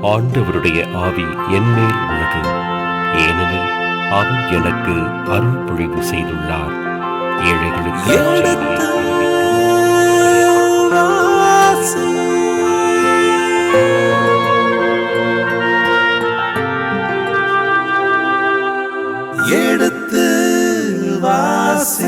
ஆண்டவருடைய ஆவி என்மேல் உள்ளது, ஏனெனில் அவர் எனக்கு அருள் பொழிவு செய்துள்ளார். ஏழைகளுக்கு எடுத்து வாசி.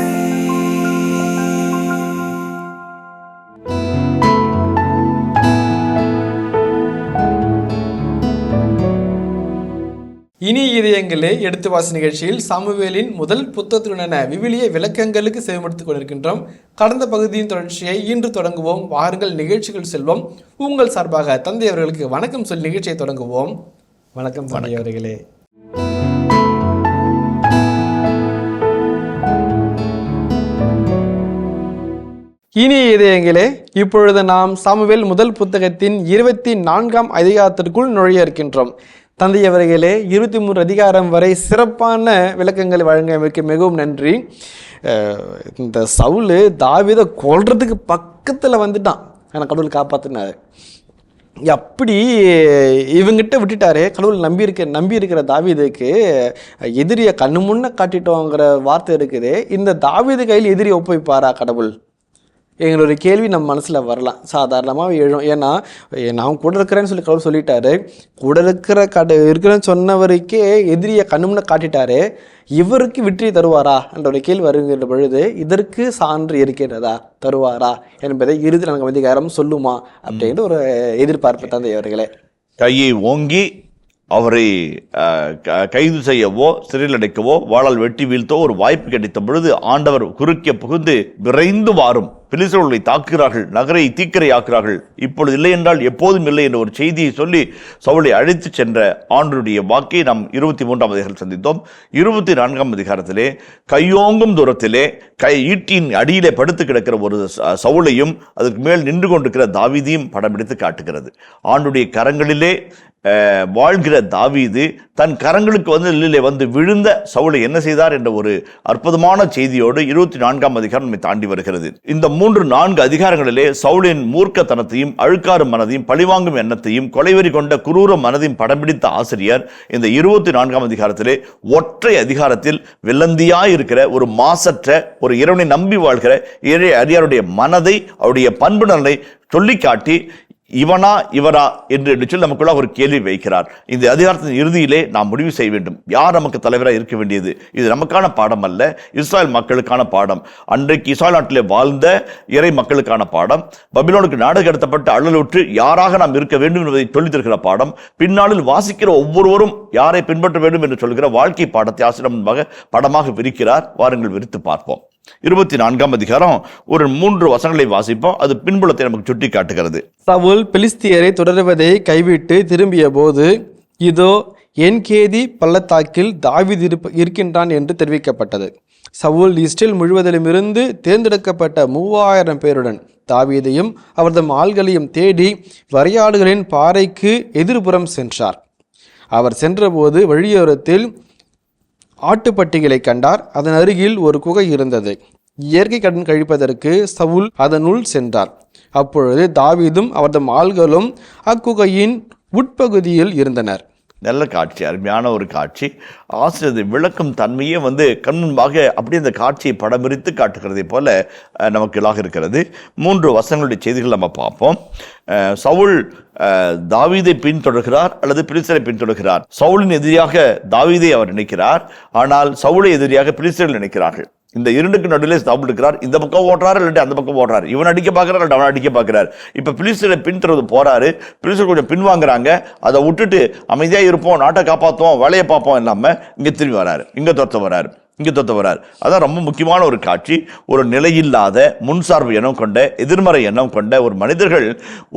இனி இதயங்களே எடுத்து வாசி நிகழ்ச்சியில் சாமுவேலின் முதல் புத்தகத்துடனான விவிலிய விளக்கங்களுக்கு செவிமடுத்துக் கொண்டிருக்கின்றோம். கடந்த பகுதியின் தொடர்ச்சியை இன்று தொடங்குவோம். வாருங்கள் நிகழ்ச்சிகள் செல்வோம். உங்கள் சார்பாக தந்தை அவர்களுக்கு வணக்கம் சொல்லி நிகழ்ச்சியை தொடங்குவோம். வணக்கம் தந்தை அவர்களே. இனி இதயங்களே, இப்பொழுது நாம் சாமுவேல் முதல் புத்தகத்தின் 24ஆம் அதிகாரத்திற்குள் நுழைய இருக்கின்றோம். தந்தை அவர்களே, 23 அதிகாரம் வரை சிறப்பான விளக்கங்களை வழங்கியமைக்கு மிகவும் நன்றி. இந்த சவுல் தாவீதை கொல்றதுக்கு பக்கத்தில் வந்துட்டான், ஆனால் கடவுள் காப்பாற்றினார். அப்படி இவங்கிட்ட விட்டுட்டாரே, கடவுள் நம்பி இருக்கிற தாவீதுக்கு எதிரியை கண்ணு முன்ன காட்டிட்டோங்கிற வார்த்தை இருக்குது. இந்த தாவீது கையில் எதிரியை ஒப்புவிப்பாரா கடவுள்? எங்களுடைய கேள்வி நம்ம மனசில் வரலாம், சாதாரணமாக எழும். ஏன்னா நான் கூட இருக்கிறேன்னு சொல்லி கடவுள் சொல்லிட்டாரு. கூட இருக்கிறேன்னு சொன்னவருக்கே எதிரியை கண்ணுமுன்ன காட்டிட்டாரு, இவருக்கு வெற்றி தருவாரா என்ற ஒரு கேள்வி வருகின்ற பொழுது இதற்கு சான்று இருக்கிறதா, தருவாரா என்பதை இறுதியில் எனக்கு அதிகாரம் சொல்லுமா அப்படின்ட்டு ஒரு எதிர்பார்ப்பு தந்தை அவர்களே. கையை ஓங்கி அவரை கைது செய்யவோ சிறையில் அடைக்கவோ வாளால் வெட்டி வீழ்த்தோ ஒரு வாய்ப்பு கிடைத்த பொழுது ஆண்டவர் குறுக்கே புகுந்து விரைந்து வாரும், பெலிஸ்தர்களை தாக்குகிறார்கள், நகரை தீக்கிரை ஆக்குகிறார்கள், இப்பொழுது இல்லை என்றால் எப்போதும் இல்லை என்ற ஒரு செய்தியை சொல்லி சவுலை அழைத்து சென்ற ஆண்டவருடைய வாக்கை நாம் 23ஆம் அதிகாரம் சந்தித்தோம். 24ஆம் அதிகாரத்திலே கையோங்கும் தூரத்திலே ஈட்டின் அடியிலே படுத்து கிடக்கிற ஒரு சவுலையும் அதற்கு மேல் நின்று கொண்டிருக்கிற தாவீதையும் படம் எடுத்து காட்டுகிறது. ஆண்டவருடைய கரங்களிலே வாழ்கிற தாவீது தன் கரங்களுக்கு வந்து விழுந்த சவுலை என்ன செய்தார் என்ற ஒரு அற்புதமான செய்தியோடு 24ஆம் அதிகாரம் நம்மை தாண்டி வருகிறது. இந்த 3-4 அதிகாரங்களிலே சவுலின் மூர்க்கத்தனத்தையும் அழுக்காறு மனதையும் பழிவாங்கும் எண்ணத்தையும் கொலைவெறி கொண்ட குரூர மனதையும் படம் பிடித்த ஆசிரியர் இந்த 24ஆம் அதிகாரத்திலே ஒற்றை அதிகாரத்தில் வெள்ளந்தியாய் இருக்கிற ஒரு மாசற்ற ஒரு இறைவனை நம்பி வாழ்கிற ஏழை அடியாருடைய மனதை அவருடைய பண்பு நலனை சொல்லி காட்டி இவனா இவரா என்று சொல்லி நமக்குள்ள ஒரு கேள்வி வைக்கிறார். இந்த அதிகாரத்தின் இறுதியிலே நாம் முடிவு செய்ய வேண்டும், யார் நமக்கு தலைவராக இருக்க வேண்டியது. இது நமக்கான பாடம் அல்ல, இஸ்ராயல் மக்களுக்கான பாடம். அன்றைக்கு இஸ்ராயல் நாட்டிலே வாழ்ந்த இறை மக்களுக்கான பாடம். பபிலோனுக்கு நாடு கடத்தப்பட்டு அழலுற்று யாராக நாம் இருக்க வேண்டும் என்பதை சொல்லித் தருகிற பாடம். பின்னாளில் வாசிக்கிற ஒவ்வொருவரும் யாரை பின்பற்ற வேண்டும் என்று சொல்கிற வாழ்க்கை பாடத்தை ஆசிரியர் முன்பாக படமாக விரிக்கிறார். வாருங்கள் விரித்து பார்ப்போம். 24ஆம் அதிகாரம் ஒரு 3 வசனங்களை வாசிப்போம். அது பின்புலத்தை நமக்கு சுட்டி காட்டுகிறது. சவுல் பெலிஸ்தியரை தொடருவதை கைவிட்டு திரும்பிய போது, இதோ என்கேதி பள்ளத்தாக்கில் தாவீது இருக்கின்றான் என்று தெரிவிக்கப்பட்டது. சவுல் இஸ்ரேல் முழுவதிலுமிருந்து தேர்ந்தெடுக்கப்பட்ட 3000 பேருடன் தாவீதையும் அவரது ஆள்களையும் தேடி வரையாடுகளின் பாறைக்கு எதிர்புறம் சென்றார். அவர் சென்றபோது வழியோரத்தில் ஆட்டுப்பட்டிகளை கண்டார். அதன் அருகில் ஒரு குகை இருந்தது. இயற்கை கடன் கழிப்பதற்கு சவுல் அதனுள் சென்றார். அப்பொழுது தாவீதும் அவரது ஆள்களும் அக்குகையின் உட்பகுதியில் இருந்தனர். நல்ல காட்சி, அருமையான ஒரு காட்சி. ஆசிரியர் விளக்கும் தன்மையே கண்முன்பாக அப்படியே அந்த காட்சியை படம் விரித்து காட்டுகிறதை போல நமக்கு இலாக இருக்கிறது. 3 வசனங்களுடைய செய்திகள் நம்ம பார்ப்போம். சவுல் தாவீதை பின்தொடர்கிறார் அல்லது பெலிஸ்தரை பின்தொடர்கிறார். சவுலின் எதிரியாக தாவீதை அவர் நினைக்கிறார், ஆனால் சவுலை எதிரியாக பெலிஸ்தர்கள் நினைக்கிறார்கள். இந்த இரண்டுக்கு நடுவிலே சவுல் இருக்கிறார். இந்த பக்கம் ஓடுறாரு, இல்லாட்டி அந்த பக்கம் ஓடுறாரு. இவன் அடிக்க பார்க்கிறார், அவன் அடிக்க பார்க்கிறார். இப்ப பெலிஸ்தரை பின்தொடர்ந்து போறாரு. பெலிஸ்தர் கொஞ்சம் பின்வாங்குறாங்க. அதை விட்டுட்டு அமைதியா இருப்போம், நாட்டை காப்பாற்றுவோம், வேலையை பார்ப்போம் இல்லாம இங்க திரும்பி வராரு, இங்க தொத்த வராரு. இங்கே தொத்த வரார். அதான் ரொம்ப முக்கியமான ஒரு காட்சி. ஒரு நிலையில்லாத முன்சார்பு எண்ணம் கொண்ட எதிர்மறை எண்ணம் கொண்ட ஒரு மனிதர்கள்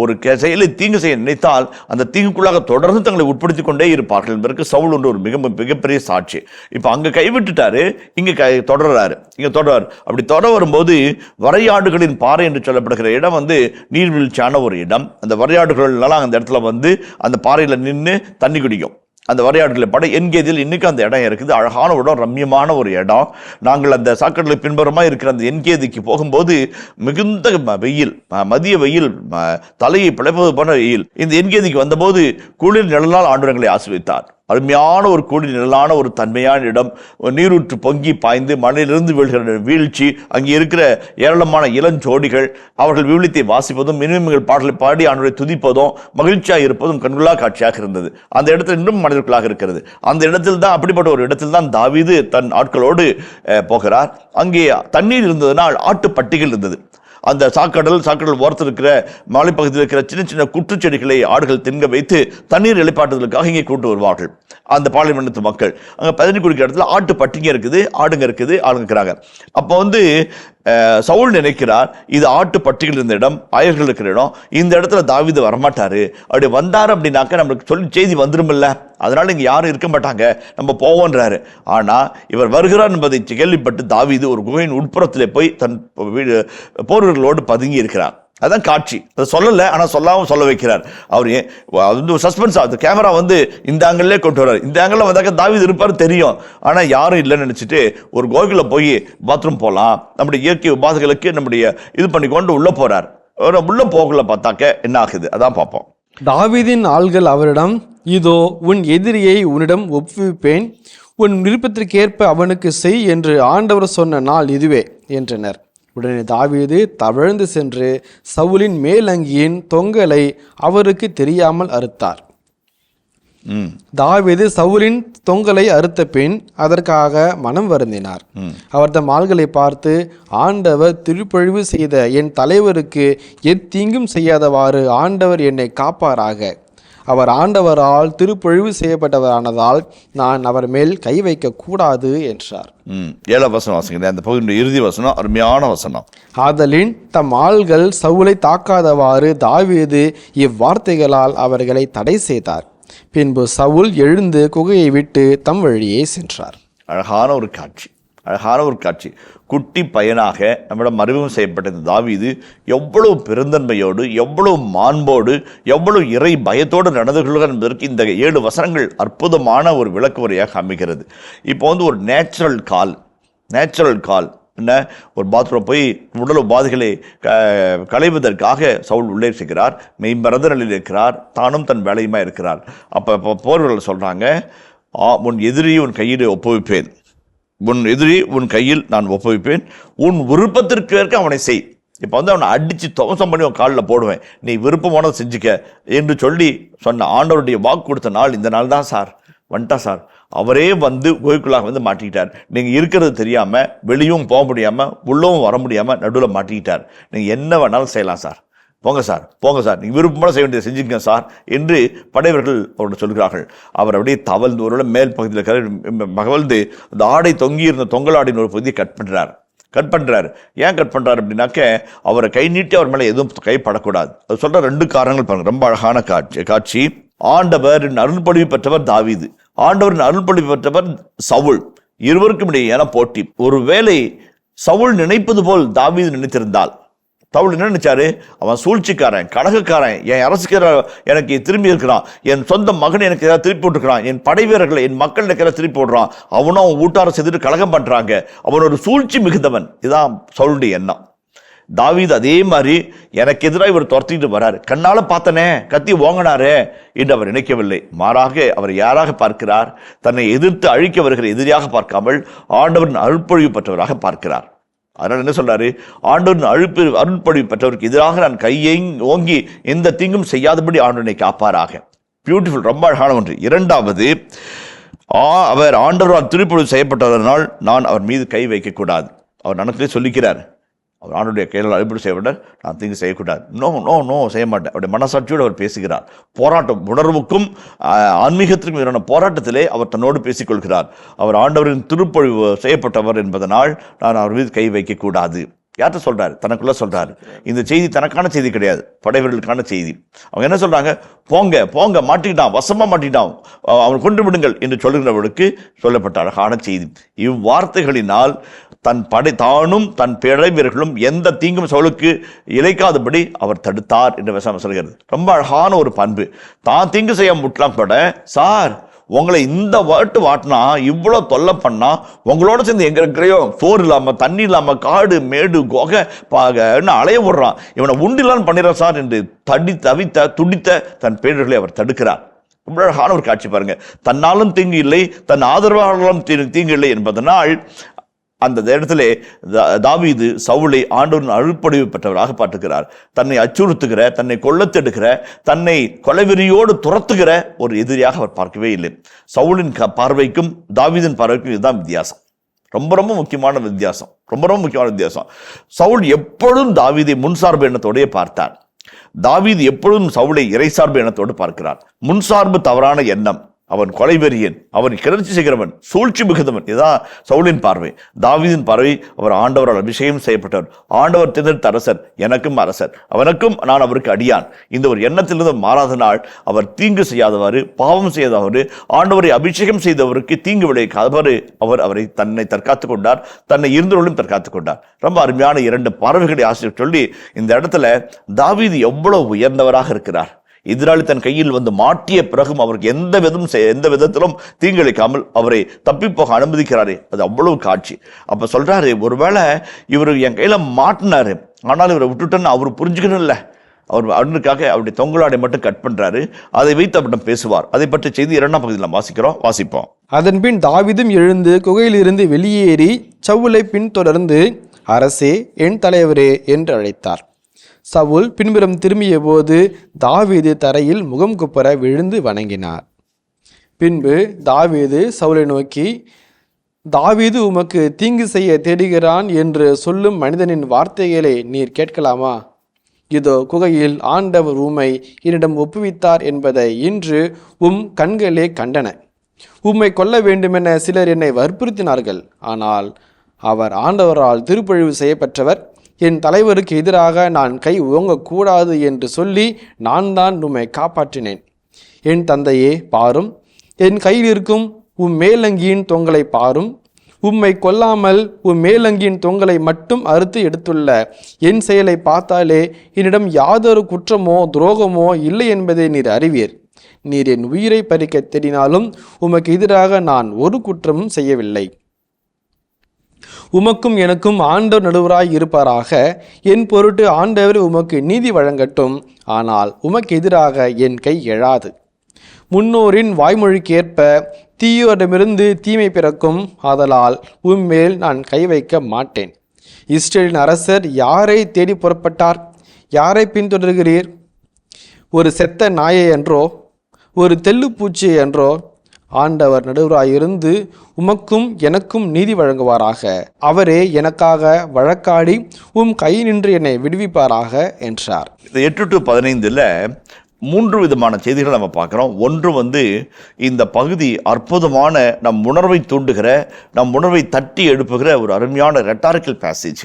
ஒரு செயலை தீங்கு செய்ய நினைத்தால் அந்த தீங்குக்குள்ளாக தொடர்ந்து தங்களை உட்படுத்தி கொண்டே இருப்பார்கள் என்பதற்கு சவுல் ஒன்று ஒரு மிகப்பெரிய சாட்சி. இப்போ அங்கே கைவிட்டுட்டாரு, இங்கே தொடர்றாரு, இங்கே தொடர்றாரு. அப்படி தொடர வரும்போது வரையாடுகளின் பாறை என்று சொல்லப்படுகிற இடம் நீர்வீழ்ச்சியான ஒரு இடம். அந்த வரையாடுகள் அந்த இடத்துல அந்த பாறையில் நின்று தண்ணி குடிக்கும். அந்த வரையாடுகளை படம் என்கேதியில் இன்னைக்கு அந்த இடம் இருக்குது. அழகான இடம், ரம்யமான ஒரு இடம். நாங்கள் அந்த சாக்கடலை பின்புறமாக இருக்கிற அந்த என்கேதிக்கு போகும்போது மிகுந்த வெயில், மதிய வெயில், தலையை பிழைப்பது போன வெயில். இந்த என்கேதிக்கு வந்தபோது குளிர் நிழலால் ஆண்டவர்களை ஆசீர்வதித்தார். அருமையான ஒரு குளிர் நிழலான ஒரு தன்மையான இடம். நீரூற்று பொங்கி பாய்ந்து மலையிலிருந்து வீழ்கிற வீழ்ச்சி, அங்கே இருக்கிற ஏராளமான இளஞ்சோடிகள் அவர்கள் விவிலியத்தை வாசிப்பதும் மினிமங்கள் பாடலை பாடி ஆண்டவரை துதிப்பதும் மகிழ்ச்சியாக இருப்பதும் கண்கொள்ளா காட்சியாக இருந்தது. அந்த இடத்துல இன்னும் மனிதர்களாக இருக்கிறது. அந்த இடத்தில் தான், அப்படிப்பட்ட ஒரு இடத்தில் தான் தாவீது தன் ஆட்களோடு போகிறார். அங்கே தண்ணீர் இருந்ததனால் ஆட்டுப்பட்டிகள் இருந்தது. அந்த சாக்கடல் ஓரத்தில் இருக்கிற மலைப்பகுதியில் இருக்கிற சின்ன சின்ன குற்றுச்செடிகளை ஆடுகள் தின்க வைத்து தண்ணீர் இளைப்பாட்டுதலுக்காக இங்கே கூட்டு வருவார்கள் அந்த பாலைவனத்து மக்கள். அங்கே பதினி குடிக்கிற இடத்துல ஆட்டு பட்டிங்க இருக்குது, ஆடுங்க இருக்குது, ஆளுங்க இருக்கிறாங்க. அப்போ சவுல் நினைக்கிறார், இது ஆட்டு பட்டிகள் இருந்த இடம், ஆயர்கள் இருக்கிற இடம், இந்த இடத்துல தாவீது வரமாட்டாரு. அப்படி வந்தார் அப்படின்னாக்க நம்மளுக்கு சொல்லி செய்தி வந்துருமில்ல, அதனால இங்கே யாரும் இருக்க மாட்டாங்க, நம்ம போவோன்றாரு. ஆனால் இவர் வருகிறார் என்பதை கேள்விப்பட்டு தாவீது ஒரு குகையின் உட்புறத்தில் போய் தன் போர்வர்களோடு பதுங்கி இருக்கிறார். அதான் காட்சி. அதை சொல்லலை, ஆனால் சொல்லாமல் சொல்ல வைக்கிறார். அவர் சஸ்பென்ஸ் ஆகுது. கேமரா இந்த ஆங்கிள்லேயே கொண்டு வர்றாரு. இந்த ஆங்கிளில் வந்தாக்க தாவீது இருப்பார் தெரியும், ஆனால் யாரும் இல்லைன்னு நினச்சிட்டு ஒரு கோயிலில் போய் பாத்ரூம் போகலாம், நம்முடைய இயற்கை உபாதைகளுக்கு நம்முடைய இது பண்ணி கொண்டு உள்ளே போகிறார். உள்ளே போகல பார்த்தாக்க என்ன ஆகுது, அதான் பார்ப்போம். தாவீதின் ஆள்கள் அவரிடம், இதோ உன் எதிரியை உன்னிடம் ஒப்புவிப்பேன், உன் விருப்பத்திற்கேற்ப அவனுக்கு செய் என்று ஆண்டவர் சொன்ன நாள் இதுவே என்றனர். உடனே தாவீது தவழ்ந்து சென்று சவுலின் மேலங்கியின் தொங்கலை அவருக்கு தெரியாமல் அறுத்தார். தாவீது சவுலின் தொங்கலை அறுத்த பின் அதற்காக மனம் வருந்தினார். அவர் தம் ஆள்களை பார்த்து, ஆண்டவர் திருப்பழிவு செய்த என் தலைவருக்கு எத்தீங்கும் செய்யாதவாறு ஆண்டவர் என்னை காப்பாராக. அவர் ஆண்டவரால் திருப்பொழிவு செய்யப்பட்டவரானதால் நான் அவர் மேல் கை வைக்க கூடாது என்றார். 7 வசனம் வாசிக்கிறேன். அந்த பகுதியின் இறுதி வசனம் அருமையான வசனம். ஆதலின் தம் ஆள்கள் சவுலை தாக்காதவாறு தாவீது இவ்வார்த்தைகளால் அவர்களை தடை செய்தார். பின்பு சவுல் எழுந்து குகையை விட்டு தம் வழியே சென்றார். அழகான ஒரு காட்சி, அழகான ஒரு காட்சி. குட்டி பையனாக நம்மிடம் அறிமுகம் செய்யப்பட்ட இந்த தாவீது எவ்வளவு பெருந்தன்மையோடு, எவ்வளவு மாண்போடு, எவ்வளவு இறை பயத்தோடு நடந்து கொள்கிறார் என்பதற்கு இந்த 7 வசனங்கள் அற்புதமான ஒரு விளக்கு உரையாக அமைகிறது. இப்போ ஒரு நேச்சுரல் கால் என்ன, ஒரு பாத்ரூம் போய் உடல் உபாதைகளை களைவதற்காக சவுல் உள்ளே இருக்கிறார். மெய்மறந்த நிலையில் இருக்கிறார், தானும் தன் வேலையுமா இருக்கிறார். அப்போ போர்கள் சொல்கிறாங்க, உன் எதிரியை உன் கையில் ஒப்புவிப்பேன், உன் எதிரி உன் கையில் நான் ஒப்புவிப்பேன், உன் விருப்பத்திற்கு ஏற்க அவனை செய். இப்போ அவனை அடித்து துவசம் பண்ணி உன் காலில் போடுவேன், நீ விருப்பமானதை செஞ்சுக்க என்று சொல்லி சொன்ன ஆண்டவருடைய வாக்கு கொடுத்த நாள் இந்த நாள் தான் சார். வந்துட்டா சார், அவரே கோயிலுக்குள்ளாக மாட்டிக்கிட்டார். நீங்கள் இருக்கிறது தெரியாமல், வெளியும் போக முடியாமல், உள்ளவும் வர முடியாமல் நடுவில் மாட்டிக்கிட்டார். நீங்கள் என்ன வேணாலும் செய்யலாம் சார், போங்க சார், நீங்கள் விருப்பமான செய்ய வேண்டியதை செஞ்சுக்கங்க சார் என்று படைவர்கள் அவர்கிட்ட சொல்கிறார்கள். அவர் அப்படியே தவழ்ந்து ஒரு மேல் பகுதியில் மகழ்ந்து அந்த ஆடை தொங்கி இருந்த தொங்கலாடின் ஒரு பகுதியை கட் பண்ணுறார். ஏன் கட் பண்ணுறாரு அப்படின்னாக்க, அவரை கை நீட்டி அவர் மேலே எதுவும் கைப்படக்கூடாது. அது சொல்கிற 2 காரணங்கள் பாருங்கள். ரொம்ப அழகான காட்சி. ஆண்டவரின் அருள்பொழிவு பெற்றவர் தாவீது, ஆண்டவரின் அருள்பொழிவு பெற்றவர் சவுல். இருவருக்கும் இடையேயான போட்டி. ஒருவேளை சவுல் நினைப்பது போல் தாவீது நினைத்திருந்தால், சவுல் என்ன நினைச்சாரு, அவன் சூழ்ச்சிக்காரன், கழகக்காரன், என் அரசுக்கார எனக்கு திரும்பி இருக்கிறான், என் சொந்த மகன் எனக்கு ஏதாவது திருப்பி போட்டுருக்கிறான், என் படை வீரர்களை என் மக்கள் எனக்கு ஏதாவது திருப்பி போடுறான், அவனும் அவன் ஊட்டார செய்துட்டு கழகம் பண்றாங்க, அவன் ஒரு சூழ்ச்சி மிகுந்தவன். இதுதான் சவுலுடைய எண்ணம். தாவீது அதே மாதிரி எனக்கு எதிராக இவர் துரத்திட்டு வராரு, கண்ணால பார்த்தனே, கத்தி ஓங்கினாரே என்று அவர் நினைக்கவில்லை. மாறாக அவர் யாராக பார்க்கிறார், தன்னை எதிர்த்து அழிக்க வருகிற எதிரியாக பார்க்காமல் ஆண்டவரின் அருள்பொழிவு பெற்றவராக பார்க்கிறார். அதனால் என்ன சொல்றாரு, ஆண்டவரின் அருள்பொழிவு பெற்றவருக்கு எதிராக நான் கையை ஓங்கி எந்த தீங்கும் செய்யாதபடி ஆண்டவனை காப்பாராக. பியூட்டிஃபுல், ரொம்ப அழகான ஒன்று. 2வது, அவர் ஆண்டவரால் திருப்பொழிவு செய்யப்பட்டதனால் நான் அவர் மீது கை வைக்கக்கூடாது. அவர் நமக்கே சொல்லிக்கிறார், அவர் ஆண்டுடைய கையில் அறுபடி செய்யப்பட்டார், நான் தீங்கு செய்யக்கூடாது. நோ செய்ய மாட்டேன். அவருடைய மனசாட்சியோடு அவர் பேசுகிறார். போராட்டம், உணர்வுக்கும் ஆன்மீகத்திற்கும் எதிரான போராட்டத்திலே அவர் தன்னோடு பேசிக்கொள்கிறார். அவர் ஆண்டவரின் திருப்பொழிவு செய்யப்பட்டவர் என்பதனால் நான் அவர் மீது கை வைக்கக்கூடாது. யார்கிட்ட சொல்றாரு, தனக்குள்ள சொல்றாரு. இந்த செய்தி தனக்கான செய்தி கிடையாது, படைவர்களுக்கான செய்தி. அவங்க என்ன சொல்றாங்க, போங்க மாட்டிக்கிட்டான், வசமா மாட்டிக்கிட்டான், அவன் கொண்டு விடுங்கள் என்று சொல்லுகிறவர்களுக்கு சொல்லப்பட்ட அழகான செய்தி. இவ்வார்த்தைகளினால் தானும் தன் படை வீரர்களும் எந்த தீங்கும் சவுலுக்கு இழைக்காதபடி அவர் தடுத்தார் என்று வசனம் சொல்கிறது. ரொம்ப அழகான ஒரு பண்பு. தான் தீங்கு செய்ய முட்டலாம் கூட, சார் உங்களை இந்த வாட்டினா இவ்வளோ தொல்லை பண்ணா உங்களோட சேர்ந்து எங்க இருக்கிறையோ சோறு இல்லாம தண்ணி இல்லாம காடு மேடு கொகை பாகன்னு அலைய விடுறான், இவனை உண்டிலான்னு பண்ணிடுறான் சார் என்று துடித்த தன் பேரர்களை அவர் தடுக்கிறார். ரொம்ப அழகான ஒரு காட்சி பாருங்க. தன்னாலும் தீங்கு இல்லை, தன் ஆதரவாளர்களும் தீங்கு இல்லை என்பதனால் அந்த இடத்துல தாவீது சவுலை ஆண்டவரின் அருள்பொழிவு பெற்றவராக பார்த்துக்கிறார். தன்னை அச்சுறுத்துகிற, தன்னை கொல்லத்தெடுக்கிற, தன்னை கொலைவெறியோடு துரத்துகிற ஒரு எதிரியாக அவர் பார்க்கவே இல்லை. சவுலின் பார்வைக்கும் தாவீதின் பார்வைக்கும் இதுதான் வித்தியாசம். ரொம்ப ரொம்ப முக்கியமான வித்தியாசம். சவுல் எப்பொழுதும் தாவீதை முன்சார்பு எண்ணத்தோடே பார்த்தார். தாவீது எப்பொழுதும் சவுலை இறைசார்பு எண்ணத்தோடு பார்க்கிறார். முன்சார்பு தவறான எண்ணம், அவன் கொலைவெறியன், அவன் கிளர்ச்சி செய்கிறவன், சூழ்ச்சி மிகுந்தவன், இதுதான் சவுலின் பார்வை. தாவீதின் பார்வை, அவர் ஆண்டவரால் அபிஷேகம் செய்யப்பட்டவர், ஆண்டவர் தேர்ந்தெடுத்த அரசர், எனக்கும் அரசர், அவனுக்கும் நான் அவருக்கு அடியான். இந்த ஒரு எண்ணத்திலிருந்து மாறாத நாள் அவர் தீங்கு செய்யாதவாறு, பாவம் செய்யாதவாறு, ஆண்டவரை அபிஷேகம் செய்தவருக்கு தீங்கு விளைவிக்காதவாறு அவர் அவரை தன்னை தற்காத்துக் கொண்டார், தன்னை இருந்தவர்களும் தற்காத்துக் கொண்டார். ரொம்ப அருமையான 2 பார்வைகளை ஆசிரியர் சொல்லி இந்த இடத்துல தாவீது எவ்வளவு உயர்ந்தவராக இருக்கிறார். எதிராளி தன் கையில் வந்து மாட்டிய பிறகும் அவருக்கு எந்த விதத்திலும் தீங்கிழைக்காமல் அவரை தப்பி போக அனுமதிக்கிறாரே, அது அவ்வளவு காட்சி. அப்ப சொல்றாரு, ஒருவேளை இவர் என் கையில மாட்டினாரு, ஆனால் இவரை விட்டுட்டேன்னு அவர் புரிஞ்சுக்கணும் இல்லை, அவர் அவனுக்காக அவருடைய தொங்கலாடை மட்டும் கட் பண்றாரு, அதை வைத்து அவரிடம் பேசுவார். அதை பற்றி செய்தி 2ஆம் பகுதியில் வாசிப்போம். அதன்பின் தாவீதும் எழுந்து குகையிலிருந்து வெளியேறி சவுலை பின்தொடர்ந்து, அரசே, என் தலைவரே என்று அழைத்தார். சவுல் பின்புறம் திரும்பிய போது தாவீது தரையில் முகம் குப்புற விழுந்து வணங்கினார். பின்பு தாவீது சவுலை நோக்கி, தாவீது உமக்கு தீங்கு செய்ய தேடுகிறான் என்று சொல்லும் மனிதனின் வார்த்தைகளை நீர் கேட்கலாமா? இதோ குகையில் ஆண்டவர் உம்மை என்னிடம் ஒப்புவித்தார் என்பதை இன்று கண்களே கண்டன. உம்மை கொல்ல வேண்டுமென சிலர் என்னை வற்புறுத்தினார்கள். ஆனால் அவர் ஆண்டவரால் திருப்பொழிவு செய்யப்பட்டவர். என் தலைவருக்கு எதிராக நான் கை ஓங்கக்கூடாது என்று சொல்லி நான் தான் உம்மை காப்பாற்றினேன். என் தந்தையே, பாரும், என் கையில் இருக்கும் மேலங்கியின் தொங்கலை பாரும். உம்மை கொல்லாமல் மேலங்கியின் தொங்கலை மட்டும் அறுத்து எடுத்துள்ள என் செயலை பார்த்தாலே என்னிடம் யாதொரு குற்றமோ துரோகமோ இல்லை என்பதை நீர் அறிவீர். நீர் என் உயிரை பறிக்க தேடினாலும் உமக்கு எதிராக நான் ஒரு குற்றமும் செய்யவில்லை. உமக்கும் எனக்கும் ஆண்டவர் நடுவராய் இருப்பாராக. என் பொருட்டு ஆண்டவர் உமக்கு நீதி வழங்கட்டும். ஆனால் உமக்கு எதிராக என் கை எழாது. முன்னோரின் வாய்மொழிக்கேற்ப தீயோரிடமிருந்து தீமை பிறக்கும். ஆதலால் உம்மேல் நான் கை வைக்க மாட்டேன். இஸ்ரேலின் அரசர் யாரை தேடி புறப்பட்டார்? யாரை பின்தொடர்கிறீர்? ஒரு செத்த நாயை என்றோ, ஒரு தெல்லுப்பூச்சி என்றோ? ஆண்டவர் நடுவராயிருந்து உமக்கும் எனக்கும் நீதி வழங்குவாராக. அவரே எனக்காக வழக்காடி கை நின்று என்னை விடுவிப்பாராக என்றார். 8 to 15 3 விதமான செய்திகளை நம்ம பார்க்குறோம். ஒன்று இந்த பகுதி அற்புதமான நம் உணர்வை தூண்டுகிற, நம் உணர்வை தட்டி எழுப்புகிற ஒரு அருமையான ரெட்டாரிக்கல் பேசேஜ்.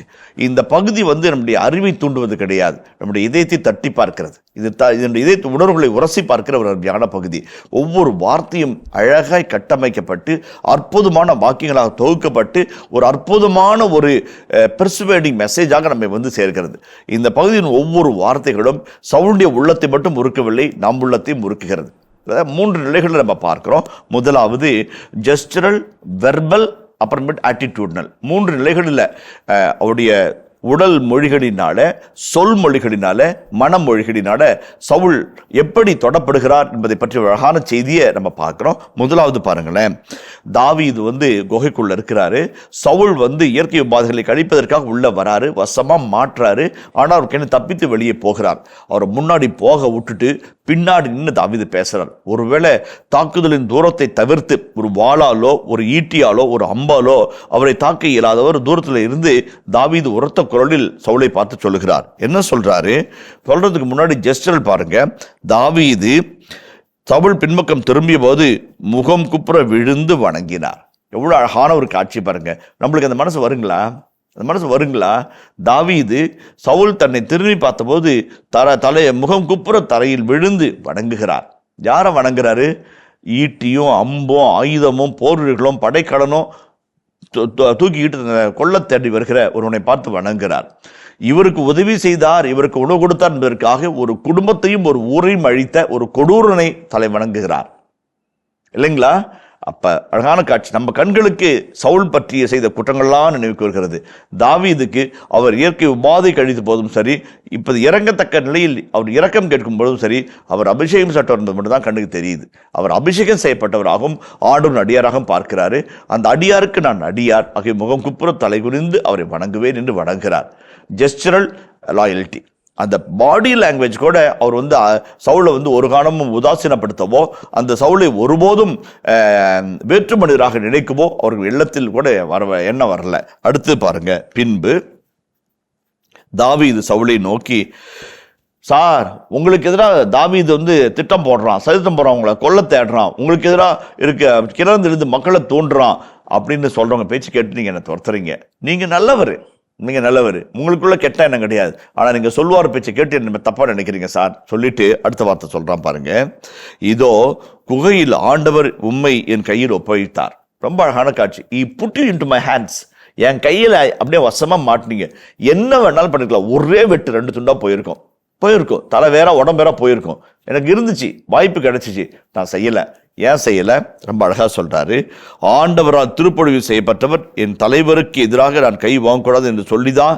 இந்த பகுதி நம்முடைய அறிவை தூண்டுவது கிடையாது, நம்முடைய இதயத்தை தட்டி பார்க்கிறது. இதனுடைய இதய உணர்வுகளை உரசி பார்க்கிற ஒரு அருமையான பகுதி. ஒவ்வொரு வார்த்தையும் அழகாய் கட்டமைக்கப்பட்டு அற்புதமான வாக்கியங்களாக தொகுக்கப்பட்டு ஒரு அற்புதமான ஒரு பெர்சுவேடிங் மெசேஜாக நம்மை சேர்க்கிறது. இந்த பகுதியின் ஒவ்வொரு வார்த்தைகளும் சவுளுடைய உள்ளத்தை மட்டும் உருக்கவில்லை, நம் உள்ளத்தையும் உருக்குகிறது. 3 நிலைகளில் நம்ம பார்க்கிறோம். முதலாவது ஜெஸ்டரல், வெர்பல், அப்புறமேட்டு ஆட்டிடியூட்னல். 3 நிலைகளில் அவருடைய உடல் மொழிகளினால, சொல் மொழிகளினால, மனமொழிகளினால சவுல் எப்படி தொடப்படுகிறார் என்பதை பற்றி அழகான செய்தியை நம்ம பார்க்கிறோம். முதலாவது பாருங்களேன், தாவீது குகைக்குள்ள இருக்கிறாரு. சவுல் இயற்கை உபாதைகளை கழிப்பதற்காக உள்ள வராரு, வசமா மாற்றாரு. ஆனால் அவருக்கு தப்பித்து வெளியே போகிறார். அவரை முன்னாடி போக விட்டுட்டு பின்னாடி நின்று தாவீது பேசுறார். ஒருவேளை தாக்குதலின் தூரத்தை தவிர்த்து ஒரு வாளாலோ, ஒரு ஈட்டியாலோ, ஒரு அம்பாலோ அவரை தாக்க இயலாதவர் தூரத்தில் இருந்து தாவீது உரத்த குரலில் சவுலை பார்த்து சொல்லுகிறார். என்ன சொல்றாரு? சொல்றதுக்கு முன்னாடி ஜெஸ்டரல் பாருங்க. தாவீது சவுல் பின்பக்கம் திரும்பிய போது முகம் குப்புற விழுந்து வணங்கினார். எவ்வளவு அழகான ஒரு காட்சி பாருங்க. நம்மளுக்கு அந்த மனசு வருங்களா? தாவீது சவுல் தன்னை திரும்பி பார்த்தபோது முகம் குப்புற தரையில் விழுந்து வணங்குகிறார். யாரை வணங்குறாரு? ஈட்டியும் அம்பும் ஆயுதமும் போர்களும் படைக்கலனும் தூக்கிக்கிட்டு கொல்ல தேடி வருகிற ஒருவனை பார்த்து வணங்குகிறார். இவருக்கு உதவி செய்தார், இவருக்கு உணவு கொடுத்தார் என்பதற்காக ஒரு குடும்பத்தையும் ஒரு ஊரையும் அழித்த ஒரு கொடூரனை தலை வணங்குகிறார். இல்லைங்களா? அப்ப அழகான காட்சி. நம்ம கண்களுக்கு சவுல் பற்றிய செய்த குற்றங்கள்லாம் நினைவுக்கு வருகிறது. தாவீதுக்கு அவர் இயற்கை உபாதை கழித்த போதும் சரி, இப்போது இறங்கத்தக்க நிலையில் அவர் இரக்கம் கேட்கும் போதும் சரி, அவர் அபிஷேகம் சட்டம் இருந்தது மட்டும் தான் கண்ணுக்கு தெரியுது. அவர் அபிஷேகம் செய்யப்பட்டவராகவும் ஆடும் அடியாராகவும் பார்க்கிறாரு. அந்த அடியாருக்கு நான் அடியார் ஆகிய முகம் குப்புற தலை குனிந்து அவரை வணங்குவேன் என்று வணங்குகிறார். ஜெஸ்டரல் லாயல்ட்டி. அந்த பாடி லாங்குவேஜ் கூட அவர் சவுலை ஒரு காலமும் உதாசீனப்படுத்தவோ, அந்த சவுலை ஒருபோதும் வேற்று மனிதராக நினைக்கவோ அவர்கள் எண்ணத்தில் கூட எண்ணம் வரல. அடுத்து பாருங்க, பின்பு தாவீது சவுலை நோக்கி, சார் உங்களுக்கு எதிராக தாவீது திட்டம் போடுறான், சதித்தம் போடுறான், உங்களை கொல்ல தேடுறான், உங்களுக்கு எதிராக கிளர்ந்து மக்களை தோன்றுறான் அப்படின்னு சொல்றவங்க பேச்சு கேட்டு நீங்க என்ன துரத்துறீங்க. நீங்க நல்லவர், நீங்க நல்லவர், உங்களுக்குள்ள கெட்ட எண்ணம் கிடையாது. ஆனா நீங்க சொல்லுவார் பேச்சை கேட்டு என்ன தப்பா நினைக்கிறீங்க சார் சொல்லிட்டு அடுத்த வார்த்தை சொல்றான் பாருங்க. இதோ குகையில் ஆண்டவர் உம்மை என் கையில் ஒப்படைத்தார். ரொம்ப அழகான காட்சி. He put you into my hands. என் கையில அப்படியே வசமா மாட்டினீங்க. என்ன வேணாலும் பண்ணிக்கலாம். ஒரே வெட்டு 2 துண்டா போயிருக்கும், தலை வேற உடம்பு வேற போயிருக்கும். எனக்கு இருந்துச்சு, வாய்ப்பு கிடைச்சிச்சு, நான் செய்யல. ஏன் செய்யல? ரொம்ப அழகா சொல்றாரு. ஆண்டவரால் திருப்பொழிவு செய்யப்பட்டவர் என் தலைவருக்கு எதிராக நான் கை வாங்கக்கூடாது என்று சொல்லிதான்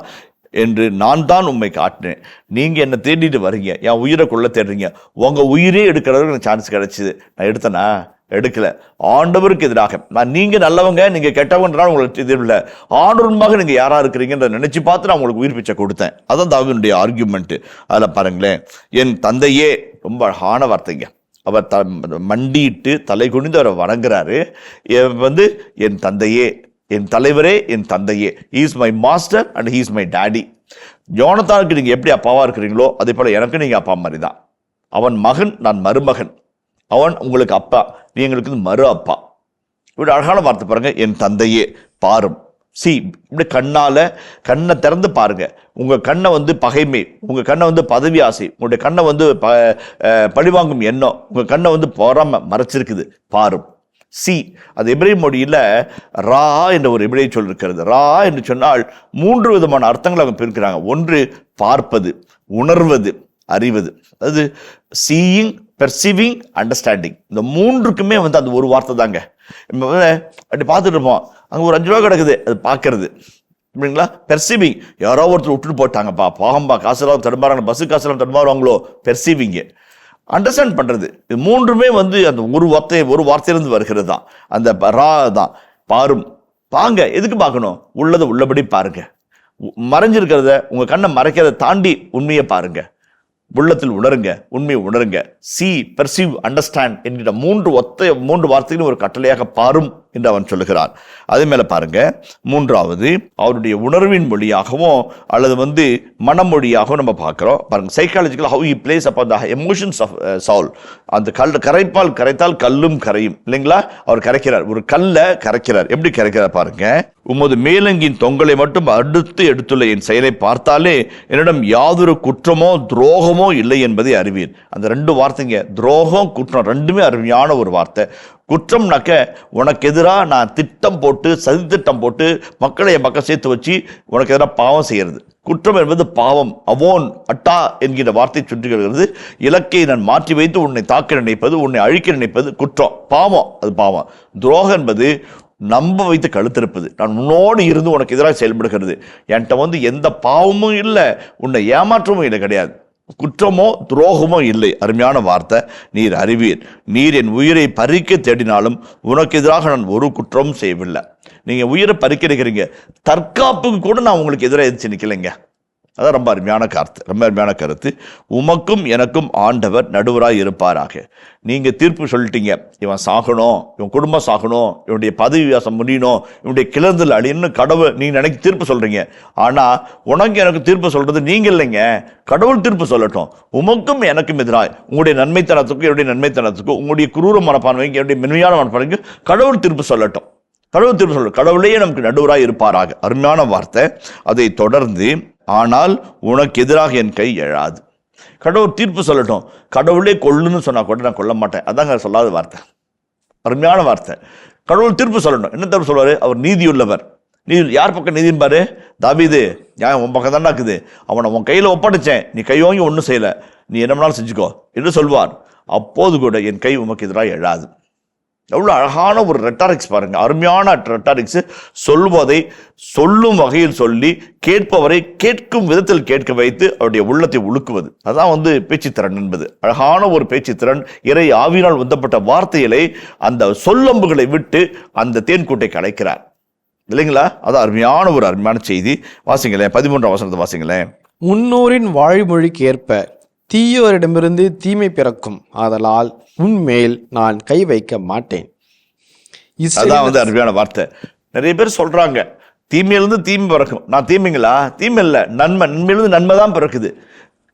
என்று நான் தான் உண்மை காட்டினேன். நீங்க என்ன தேடிட்டு வர்றீங்க, என் உயிரை கொள்ள தேடுறீங்க. உங்க உயிரே எடுக்கிறதுக்கு எனக்கு சான்ஸ் கிடைச்சிது, நான் எடுத்தனா? எடுக்கல. ஆண்டவருக்கு எதிராக நீங்க நல்லவங்க, நீங்க கெட்டவங்கன்றால் உங்களுக்கு தெரியல, ஆண்டவருமாக நீங்க யாரா இருக்கிறீங்கன்ற நினைச்சு பார்த்து நான் உங்களுக்கு உயிர் பிச்சை கொடுத்தேன். அதான் தாவீதுடைய ஆர்கியூமெண்ட். அதுல பாருங்களேன், என் தந்தையே. ரொம்ப அழகான வார்த்தைங்க. அவர் மண்டிட்டு தலை குனிந்து அவரை வணங்குறாரு. என் தந்தையே, என் தலைவரே, என் தந்தையே. He is my master and he is my daddy. யோனத்தானுக்கு நீங்க எப்படி அப்பாவா இருக்கிறீங்களோ அதே போல எனக்கு நீங்க அப்பா மாதிரி தான். அவன் மகன், நான் மருமகன். அவன் உங்களுக்கு அப்பா, நீ எங்களுக்கு மறு அப்பா. இப்படி அழகான வார்த்தை பாருங்க, என் தந்தையே. பாரும், இப்படி கண்ணை திறந்து பாருங்க. உங்க கண்ணை பகைமை, உங்க கண்ணை பதவி ஆசை, உங்களுடைய கண்ணை பழிவாங்கும் எண்ணம், உங்க கண்ணை பொறாம மறைச்சிருக்குது. பாரும். அது எபிரேய மொழியில ரா என்ற ஒரு எபிரேய சொல் இருக்கிறது. ரா என்று சொன்னால் 3 விதமான அர்த்தங்களை அவங்க பிரிக்கிறாங்க. ஒன்று பார்ப்பது, உணர்வது, அறிவது. அதாவது சீயிங், பெர்சீவிங், அண்டர்ஸ்டாண்டிங். இந்த 3க்குமே அந்த ஒரு வார்த்தை தாங்க. அப்படி பார்த்துட்டு இருப்போம், அங்கே ஒரு 5 ரூபா கிடக்குது, அது பார்க்கறது. அப்படிங்களா? பெர்சீவிங், யாரோ ஒருத்தர் விட்டுட்டு போட்டாங்கப்பா, பாகம்பா, காசெல்லாம் தடுமாறாங்க, பஸ்ஸு காசெல்லாம் தடுமாறுவாங்களோ, பெர்சீவிங்கு. அண்டர்ஸ்டாண்ட் பண்றது. இது 3மே அந்த ஒரு வார்த்தையிலிருந்து வருகிறது தான். அந்த ரா தான். பாரும், பாங்க. எதுக்கு பார்க்கணும்? உள்ளதை உள்ளபடி பாருங்க. மறைஞ்சிருக்கிறத, உங்க கண்ணை மறைக்கிறத தாண்டி உண்மையை பாருங்க. உள்ளத்தில் உணருங்க, உண்மையை உணருங்க. பெர்சீவ், அண்டர்ஸ்டாண்ட் என்கிற 3 வார்த்தைகளும் ஒரு கட்டளையாக பாரும் என்று அவன் சொல்லுகிறான். அதே மேல பாருங்க, 3வது அவருடைய உணர்வின் மொழியாகவும் அல்லது மனமொழியாகவும் நம்ம பார்க்கிறோம். பாருங்க, psychological how he plays upon the emotions of Saul. அந்த கரைத்தால் கல்லும் கரையும், இல்லைங்களா? அவர் கரைக்கிறார், ஒரு கல்லை கரைக்கிறார். எப்படி கரைக்கிறார் பாருங்க. உமது மேலங்கின் தொங்கலை மட்டும் அடுத்து எடுத்துள்ள என் செயலை பார்த்தாலே என்னிடம் யாதொரு குற்றமோ துரோகமோ இல்லை என்பதை அறிவீர். அந்த 2 வார்த்தைங்க, துரோகம், குற்றம், 2மே அருமையான ஒரு வார்த்தை. குற்றம்னாக்க உனக்கு எதிராக நான் திட்டம் போட்டு, சதித்திட்டம் போட்டு மக்களை என் பக்கம் சேர்த்து வச்சு உனக்கு எதிராக பாவம் செய்யறது. குற்றம் என்பது பாவம். அவோன், அட்டா என்கிற வார்த்தை சுற்றுகிறது. இலக்கை நான் மாற்றி வைத்து உன்னை தாக்க நினைப்பது, உன்னை அழிக்க நினைப்பது குற்றம், பாவம். அது பாவம். துரோகம் என்பது நம்ப வைத்து கழுத்திருப்பது. நான் உன்னோடு இருந்து உனக்கு எதிராக செயல்படுகிறது. என்கிட்ட எந்த பாவமும் இல்லை, உன்னை ஏமாற்றமும் இல்லை, கிடையாது. குற்றமோ துரோகமோ இல்லை. அருமையான வார்த்தை. நீர் அறிவீர். நீர் என் உயிரை பறிக்க தேடினாலும் உனக்கு எதிராக நான் ஒரு குற்றமும் செய்யவில்லை. நீங்க உயிரை பறிக்க நிற்கிறீங்க, தற்காப்புக்கு கூட நான் உங்களுக்கு எதிராக எதிர்த்து நிற்கலைங்க. அதான் ரொம்ப அருமையான கருத்து. உமக்கும் எனக்கும் ஆண்டவர் நடுவராய் இருப்பாராக. நீங்க தீர்ப்பு சொல்லிட்டீங்க, இவன் சாகணும், இவன் குடும்பம் சாகணும், இவனுடைய பதவி வியாசம் முடியணும், இவனுடைய கிளர்ந்தல் அழின்னு கடவுள் நீங்க நினைக்க தீர்ப்பு சொல்றீங்க. ஆனா உனக்கு எனக்கு தீர்ப்பு சொல்றது நீங்க இல்லைங்க, கடவுள் தீர்ப்பு சொல்லட்டும். உமக்கும் எனக்கும் எதிராய் உங்களுடைய நன்மைத்தனத்துக்கும் என்னுடைய நன்மைத்தனத்துக்கும், உங்களுடைய குரூர மனப்பான்மைக்கு என்னுடைய மென்மையான மனப்பான்மைக்கு கடவுள் தீர்ப்பு சொல்லட்டும். கடவுள் தீர்ப்பு சொல்ல, கடவுளையே நமக்கு நடுவராய் இருப்பாராக. அருமையான வார்த்தை. அதை தொடர்ந்து, ஆனால் உனக்கு எதிராக என் கை எழாது. கடவுள் தீர்ப்பு சொல்லட்டும். கடவுளே கொல்லுன்னு சொன்னா கூட நான் கொல்ல மாட்டேன். அதாங்க சொல்லாத வார்த்தை, அருமையான வார்த்தை. கடவுள் தீர்ப்பு சொல்லணும். என்ன தீர்ப்பு சொல்வாரு? அவர் நீதியுள்ளவர். யார் பக்கம் நீதின்னு பாரு. தாவீது, நியாயம் உன் பக்கம் தானே இருக்குது. அவனை உன் கையில ஒப்படைச்சேன், நீ கை வாங்கி ஒன்றும் செய்யல, நீ என்ன வேணாலும் செஞ்சுக்கோ என்று சொல்வார். அப்போது கூட என் கை உமக்கு எதிராக எழாது. எவ்வளோ அழகான ஒரு ரெட்டாரிக்ஸ் பாருங்க, அருமையான ரெட்டாரிக்ஸ். சொல்வதை சொல்லும் வகையில் சொல்லி கேட்பவரை கேட்கும் விதத்தில் கேட்க வைத்து அவருடைய உள்ளத்தை உழுக்குவது. அதான் பேச்சுத்திறன் என்பது. அழகான ஒரு பேச்சுத்திறன். இறை ஆவியினால் உந்தப்பட்ட வார்த்தைகளை அந்த சொல்லம்புகளை விட்டு அந்த தேன்கூட்டை கலைக்கிறார் இல்லைங்களா? அது அருமையான செய்தி. வாசிங்களேன், 13ஆம் வசனத்தை வாசிங்களேன். முன்னோரின் வாய்மொழிக்கு ஏற்ப தீயோரிடமிருந்து தீமை பிறக்கும், ஆதலால் உன்மேல் நான் கை வைக்க மாட்டேன். அதான் அருமையான வார்த்தை. நிறைய பேர் சொல்றாங்க தீமையிலிருந்து தீமை பிறக்கும். நான் தீமைங்களா? தீமை இல்லை, நன்மை. நன்மையிலிருந்து நன்மை தான் பிறக்குது.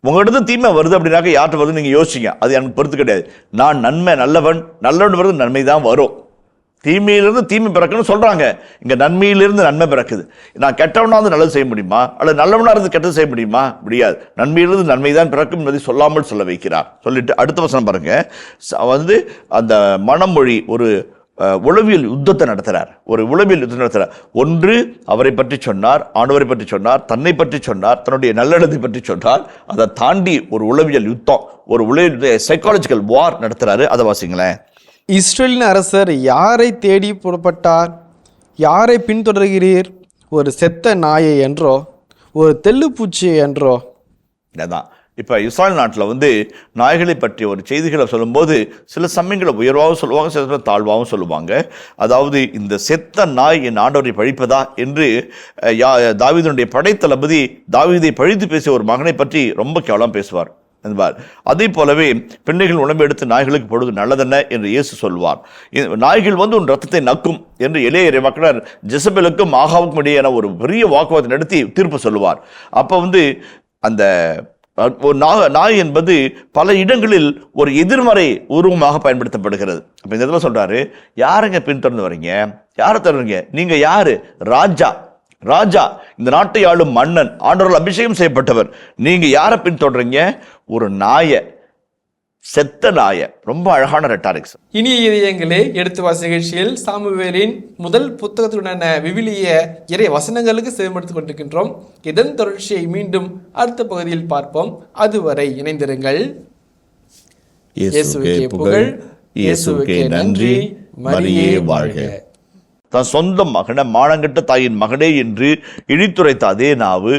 உங்கள்கிட்ட தீமை வருது அப்படின்னாக்க யார்கிட்ட வருது நீங்க யோசிங்க. அது எனக்கு பொறுத்து கிடையாது. நான் நன்மை, நல்லவன் வருது, நன்மை தான் வரும். தீமையிலிருந்து தீமை பிறக்குன்னு சொல்றாங்க. இங்க நன்மையிலிருந்து நன்மை பிறக்குது. நான் கெட்டவனா இருந்து நல்லது செய்ய முடியுமா? அல்லது நல்லவனா இருந்து கெட்டது செய்ய முடியுமா? முடியாது. நன்மையிலிருந்து நன்மை தான் பிறக்கும் என்பதை சொல்லாமல் சொல்ல வைக்கிறார். சொல்லிட்டு அடுத்த வசனம் பாருங்க. அந்த மனமொழி ஒரு உளவியல் யுத்தத்தை நடத்துறார். ஒன்று அவரை பற்றி சொன்னார், ஆண்டவரை பற்றி சொன்னார், தன்னை பற்றி சொன்னார், தன்னுடைய நல்லெண்ணத்தை பற்றி சொன்னார். அதை தாண்டி ஒரு உளவியல் யுத்தம், ஒரு உளவியல் சைக்காலஜிக்கல் வார் நடத்துறாரு. அதை வாசிங்களேன். இஸ்ரேலின் அரசர் யாரை தேடி புறப்பட்டார்? யாரை பின்தொடர்கிறீர்? ஒரு செத்த நாயை என்றோ, ஒரு தெல்லுப்பூச்சியை என்றோ? அதான் இப்போ இஸ்ரேல் நாட்டில் நாய்களை பற்றிய ஒரு செய்திகளை சொல்லும்போது சில சமயங்களை உயர்வாகவும் சொல்லுவாங்க, சில சமயம் தாழ்வாகவும் சொல்லுவாங்க. அதாவது இந்த செத்த நாய் என் ஆண்டவரை பழிப்பதா என்று தாவீதுடைய படைத்தளபதி தாவீதை பழித்து பேசிய ஒரு மகனை பற்றி ரொம்ப கேவலம் பேசுவார் என்பார். அதே போலவே பெண்ணைகள் உடம்பு எடுத்து நாய்களுக்கு பொழுது நல்லதென்ன என்று இயேசு சொல்வார். நாய்கள் உன் ரத்தத்தை நக்கும் என்று எளிய இறைவாக்கினர் ஜெசபேலுக்கும் ஆகாவுக்கும் இடையேயான ஒரு பெரிய வாக்குவாதத்தை நடத்தி தீர்ப்பு சொல்லுவார். அப்போ அந்த நாய் என்பது பல இடங்களில் ஒரு எதிர்மறை உருவமாக பயன்படுத்தப்படுகிறது. அப்ப இந்த இடத்துல சொல்றாரு, யாருங்க பின்தொடர்ந்து வரீங்க? யாரை தருவீங்க? நீங்க யாரு? ராஜா, இந்த நாட்டை ஆளும் மன்னன், ஆண்டவரால் அபிஷேகம் செய்யப்பட்டவர். நீங்க யாரை பின்தொடர்றீங்க? ஒரு நாயை, செத்த நாயை. ரொம்ப அழகான ரெட்டாரிக்ஸ். இனிய இதயங்களே, எடுத்து வாசி நிகழ்ச்சியில் சாமுவேலின் முதல் புத்தகத்துடனான விவிலிய இறை வசனங்களுக்கு செவிமடுத்துக் கொண்டிருக்கின்றோம். இதன் தொடர்ச்சியை மீண்டும் அடுத்த பகுதியில் பார்ப்போம். அதுவரை இணைந்திருங்கள். இயேசுவுக்கே புகழ், இயேசுவுக்கே நன்றி, மரியே வாழ்க. தன் சொந்த மகனை மானங்கட்ட தாயின் மகனே என்று இழித்துரைத்த அதே நாவு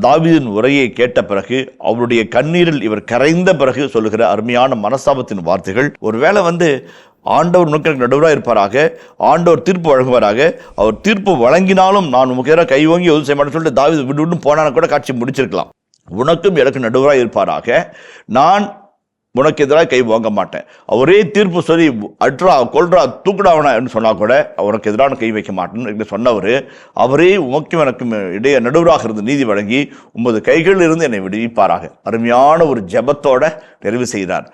தாவீதின் உரையை கேட்ட பிறகு, அவருடைய கண்ணீரில் இவர் கரைந்த பிறகு சொல்லுகிற அருமையான மனஸ்தாபத்தின் வார்த்தைகள். ஒருவேளை ஆண்டவர் உனக்கு நடுவராக இருப்பாராக, ஆண்டவர் தீர்ப்பு வழங்குவாராக. அவர் தீர்ப்பு வழங்கினாலும் நான் உனக்கு எதிராக கை வாங்கி எதுவும் செய்ய மாட்டேன்னு சொல்லிட்டு தாவீது விட்டு போனான கூட காட்சி முடிச்சிருக்கலாம். உனக்கும் எனக்கு நடுவராக இருப்பாராக, நான் உனக்கு எதிராக கை வாங்க மாட்டேன். அவரே தீர்ப்பு சொல்லி அட்ரா கொல்றா தூக்குடாவனா என்று சொன்னா கூட அவனுக்கு எதிரான கை வைக்க மாட்டேன்னு சொன்னவர், அவரே உமக்கும் எனக்கும் இடையே நடுவராக இருந்து நீதி வழங்கி உமது கைகளில் இருந்து என்னை விடுவிப்பாராக. அருமையான ஒரு ஜெபத்தோட நிறைவு செய்கிறார்.